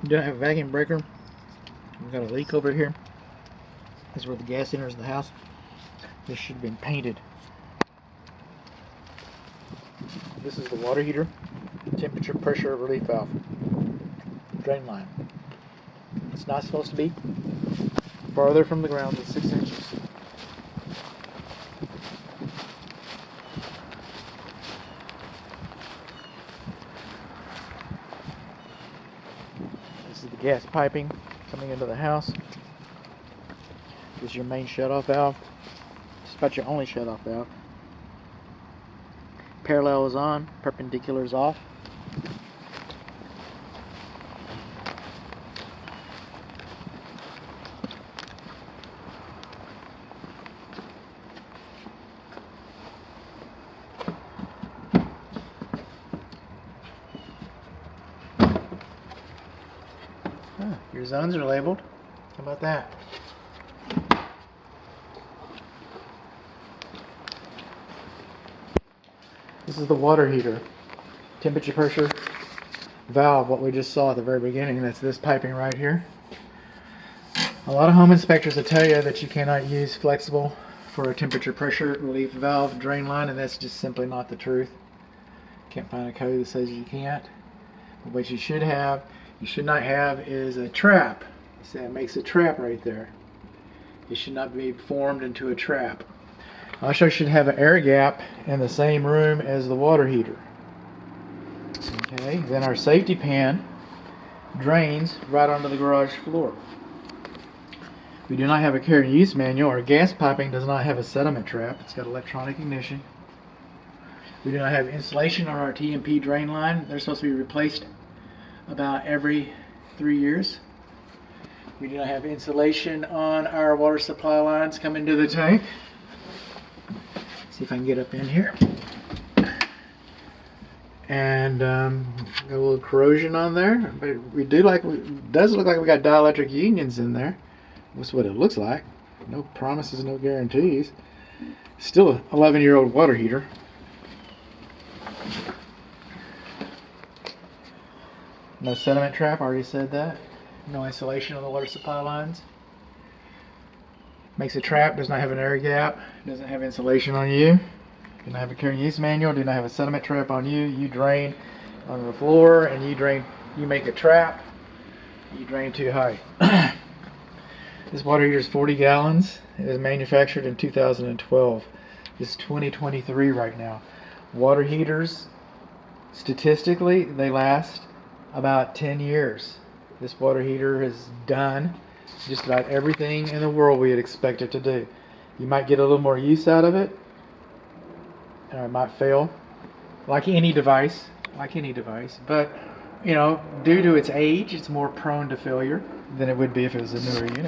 You don't have a vacuum breaker. We've got a leak over here. This is where the gas enters the house. This should have been painted. This is the water heater, temperature pressure relief valve, drain line. It's not supposed to be farther from the ground than 6 inches. This is the gas piping coming into the house. This is your main shutoff valve. It's about your only shutoff valve. Parallel is on, perpendicular is off. Your zones are labeled. How about that? This is the water heater. Temperature pressure valve, what we just saw at the very beginning. That's this piping right here. A lot of home inspectors will tell you that you cannot use flexible for a temperature pressure relief valve drain line, and that's just simply not the truth. Can't find a code that says you can't. But what you should not have is a trap. See, that makes a trap right there. It should not be formed into a trap. Also, you should have an air gap in the same room as the water heater. Okay, then our safety pan drains right onto the garage floor. We do not have a care and use manual. Our gas piping does not have a sediment trap. It's got electronic ignition. We do not have insulation on our TMP drain line. They're supposed to be replaced about every 3 years. We do not have insulation on our water supply lines coming to the tank. See if I can get up in here. And got a little corrosion on there, but it does look like we got dielectric unions in there. That's what it looks like. No promises, no guarantees. Still an 11-year-old water heater. No sediment trap, I already said that. No insulation on the water supply lines. Makes a trap, does not have an air gap, doesn't have insulation on you. Do not have a care and use manual, do not have a sediment trap on you. You drain on the floor and you make a trap. You drain too high. This water heater is 40 gallons. It was manufactured in 2012. It's 2023 right now. Water heaters, statistically, they last about 10 years. This water heater has done just about everything in the world we would expect it to do. You might get a little more use out of it, or it might fail, like any device. But, you know, due to its age, it's more prone to failure than it would be if it was a newer unit.